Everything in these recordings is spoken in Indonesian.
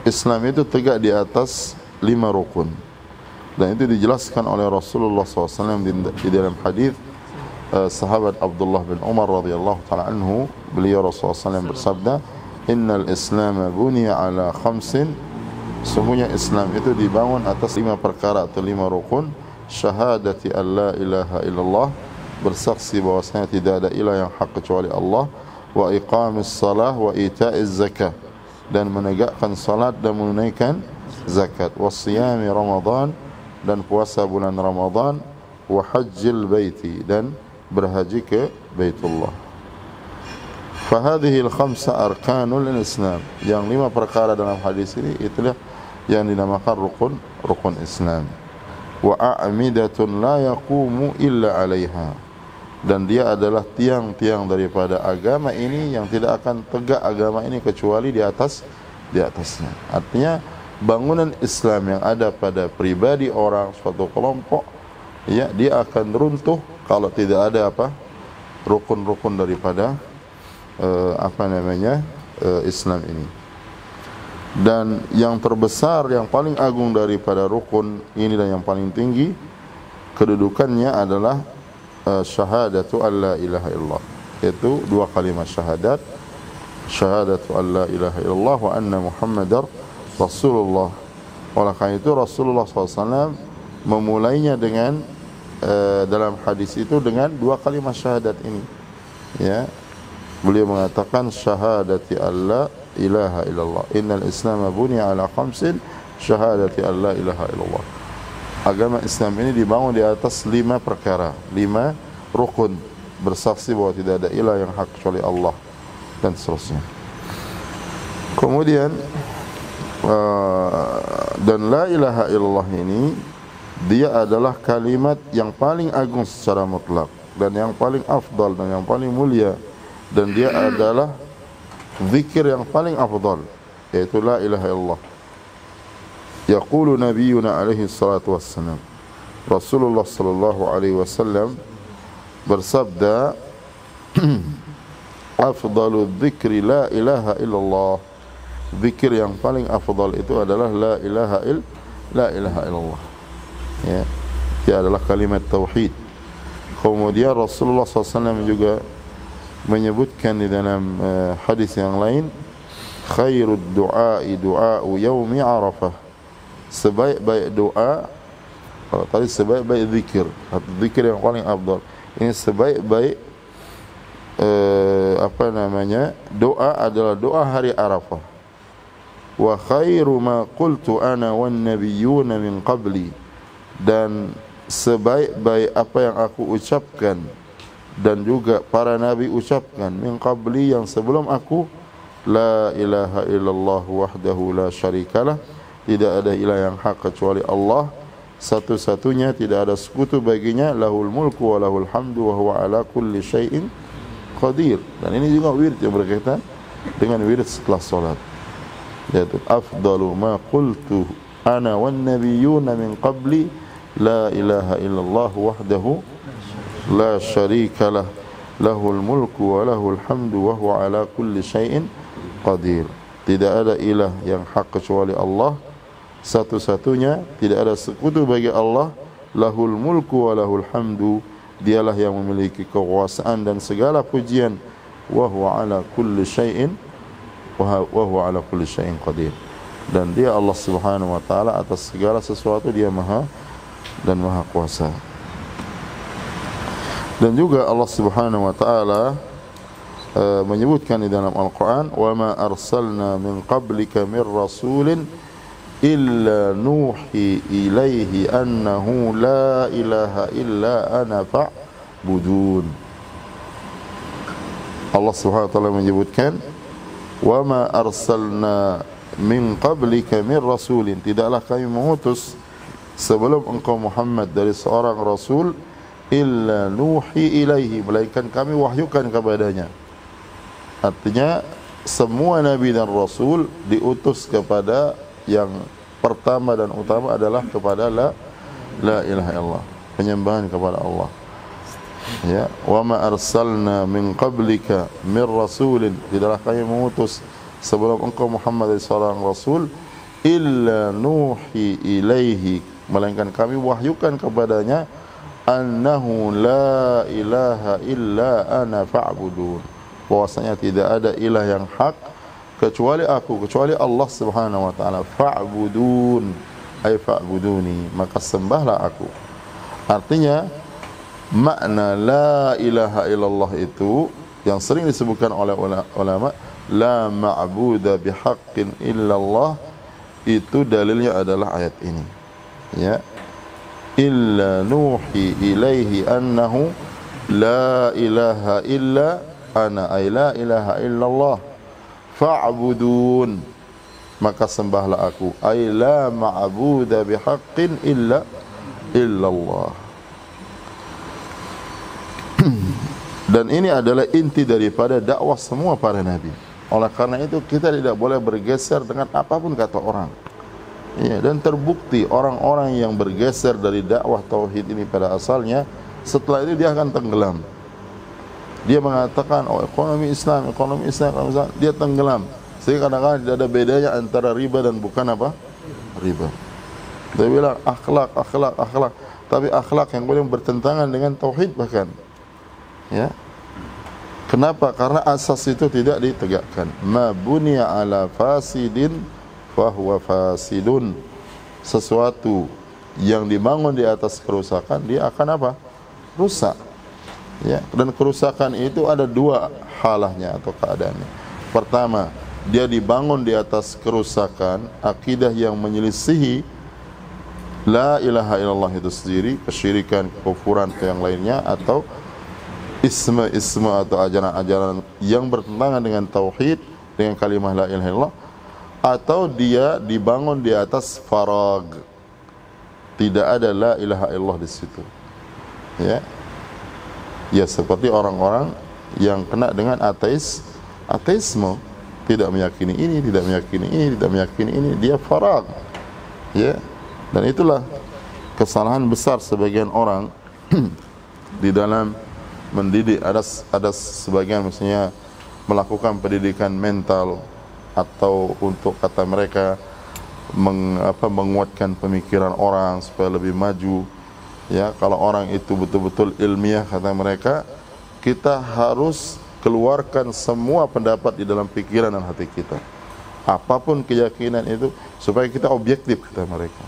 Islam itu tegak di atas 5 rukun. Dan itu dijelaskan oleh Rasulullah SAW di dalam hadis sahabat Abdullah bin Umar radhiyallahu taala anhu. Beliau Rasulullah SAW bersabda, "Innal Islam buniya ala khamsin." Sungguhnya Islam itu dibangun atas 5 perkara atau 5 rukun. Syahadati an la ilaha illallah, bersaksi bahwasanya tidak ada ilah yang hak kecuali Allah. Wa iqamis salah wa ita'iz zakah, dan menegakkan salat dan menunaikan zakat. Wa siyami Ramadan, dan puasa bulan Ramadan. Wa hajjil baiti, dan berhaji ke Baitullah. Fahadhihi al-khamsa arkanul Islam. Yang 5 perkara dalam hadis ini itulah yang dinamakan rukun Islam. Wa a'midatun la yaqumu illa 'alaiha, dan dia adalah tiang-tiang daripada agama ini yang tidak akan tegak agama ini kecuali di atasnya. Artinya bangunan Islam yang ada pada pribadi orang, suatu kelompok, ya, dia akan runtuh kalau tidak ada rukun-rukun daripada Islam ini. Dan yang terbesar, yang paling agung daripada rukun ini dan yang paling tinggi kedudukannya adalah syahadatu an la ilaha illallah, yaitu 2 kalimat syahadat, syahadatu an la ilaha illallah wa anna Muhammadar Rasulullah. Oleh karena itu Rasulullah SAW memulainya dengan dalam hadis itu dengan 2 kalimat syahadat ini. Ya, beliau mengatakan syahadati alla ilaha illallah, innal Islam buniya ala khamsin, syahadati alla ilaha illallah. Agama Islam ini dibangun di atas 5 perkara, 5 rukun, bersaksi bahwa tidak ada ilah yang hak kecuali Allah, dan seterusnya. Kemudian dan la ilaha illallah ini, dia adalah kalimat yang paling agung secara mutlak, dan yang paling afdal, dan yang paling mulia, dan dia adalah zikir yang paling afdal, yaitu la ilaha illallah. Yaqulu nabiyuna alaihi salatu wassalam, Rasulullah sallallahu alaihi wasallam bersabda, afdalu dzikri la ilaha illallah. Zikir yang paling afdal itu adalah la ilaha illallah. Ya, dia adalah kalimat tauhid. Kemudian Rasulullah SAW juga menyebutkan di dalam hadis yang lain, khairud du'ai du'a'u yaumi Arafah. Sebaik-baik doa, kalau tadi sebaik-baik zikir, atau zikir yang paling afdal, ini sebaik-baik doa adalah doa hari Arafah. Wa khairu ma qultu ana wan nabiyyuna min qabli, dan sebaik-baik apa yang aku ucapkan dan juga para nabi ucapkan, min qabli, yang sebelum aku, la ilaha illallah wahdahu la syarikalah, tidak ada ilah yang hak kecuali Allah satu-satunya, tidak ada sekutu baginya, lahul mulku wa lahul hamdu wa huwa ala kulli syai'in qadir. Dan ini juga wirid yang berkaitan dengan wirid setelah salat, yaitu afdalu ma qultu ana wan nabiyyuna min qabli la ilaha illallah wahdahu la syarikalah, lahul mulku wa lahul hamdu wa huwa ala kulli syai'in qadir. Tidak ada ilah yang hak kecuali Allah satu-satunya, tidak ada sekutu bagi Allah, lahul mulku wa lahul hamdu, dialah yang memiliki kekuasaan dan segala pujian, wa huwa ala kulli syai'in qadir, dan dia Allah Subhanahu wa taala atas segala sesuatu, dia maha kuasa. Dan juga Allah Subhanahu wa taala menyebutkan di dalam Al-Qur'an, wa ma arsalna min qablika min rasulin illa nuhi ilaihi annahu la ilaha illa ana fa'budun. Allah Subhanahu wa taala menyebutkan, wa ma arsalna min qablika min rasulin, tidaklah kami mengutus sebelum engkau Muhammad dari seorang rasul, illa nuhi ilaihi, melainkan kami wahyukan kepadanya. Artinya semua nabi dan rasul diutus kepada yang pertama dan utama adalah kepada la ilaha illallah, penyembahan kepada Allah. Ya, wa ma arsalna min qablika min rasulin, tidaklah kami mengutus sebelum engkau Muhammad dari seorang rasul, illa nuhi ilaihi, melainkan kami wahyukan kepadanya, annahu la ilaha illa ana fa'budun, bahwasanya tidak ada ilah yang hak kecuali aku, kecuali Allah Subhanahu wa taala. Fa'budun ay fa'buduni, maka sembahlah aku. Artinya makna la ilaha illallah itu yang sering disebutkan oleh ulama, la ma'buda bihaqqin illallah, itu dalilnya adalah ayat ini, ya, illa nuhi ilaihi annahu la ilaha illa ana ay la ilaha illallah fa'budun, maka sembahlah aku, ay la ma'buda bihaqqin illallah. Dan ini adalah inti daripada dakwah semua para nabi. Oleh karena itu kita tidak boleh bergeser dengan apapun kata orang. Ya, dan terbukti orang-orang yang bergeser dari dakwah tauhid ini pada asalnya, setelah itu dia akan tenggelam. Dia mengatakan, oh ekonomi Islam, dia tenggelam. Sehingga kadang-kadang tidak ada bedanya antara riba dan bukan apa? Riba. Dia bilang akhlak. Tapi akhlak yang boleh bertentangan dengan tauhid bahkan. Ya. Kenapa? Karena asas itu tidak ditegakkan. Ma bunya ala fasidin fahuwa fasidun. Sesuatu yang dibangun di atas kerusakan, dia akan apa? Rusak. Ya, dan kerusakan itu ada dua halahnya atau keadaannya. Pertama, dia dibangun di atas kerusakan akidah yang menyelisihi la ilaha illallah itu sendiri, kesyirikan, kekufuran ke yang lainnya, atau isma atau ajaran-ajaran yang bertentangan dengan tauhid, dengan kalimah la ilaha illallah, atau dia dibangun di atas farag, tidak ada la ilaha illallah di situ. Ya, seperti orang-orang yang kena dengan ateisme, tidak meyakini ini, tidak meyakini ini, dia farag. Ya, dan itulah kesalahan besar sebagian orang di dalam mendidik. Ada sebagian misalnya melakukan pendidikan mental, atau untuk kata mereka menguatkan pemikiran orang supaya lebih maju. Ya, kalau orang itu betul-betul ilmiah, kata mereka, kita harus keluarkan semua pendapat di dalam pikiran dan hati kita, apapun keyakinan itu, supaya kita objektif, kata mereka.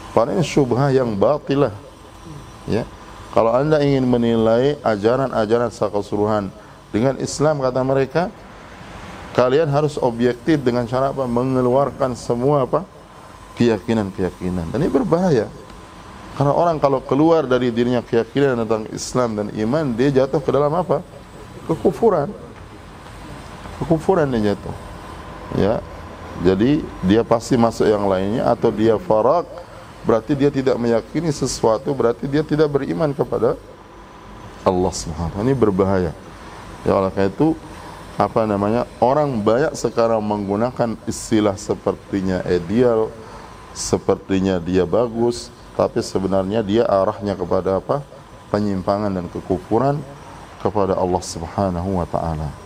Padahal ini syubhah yang batilah. Ya, kalau anda ingin menilai ajaran-ajaran secara keseluruhan dengan Islam, kata mereka, kalian harus objektif dengan cara apa? Mengeluarkan semua apa? Keyakinan-keyakinan. Dan ini berbahaya. Karena orang kalau keluar dari dirinya keyakinan tentang Islam dan iman, dia jatuh ke dalam apa? Kekufuran. Kekufuran dia jatuh. Ya. Jadi dia pasti masuk yang lainnya, atau dia faraq, berarti dia tidak meyakini sesuatu, berarti dia tidak beriman kepada Allah Subhanahu wa taala. Ini berbahaya. Ya, oleh karena itu orang banyak sekarang menggunakan istilah sepertinya ideal, sepertinya dia bagus, tapi sebenarnya dia arahnya kepada apa? Penyimpangan dan kekufuran kepada Allah Subhanahu wa taala.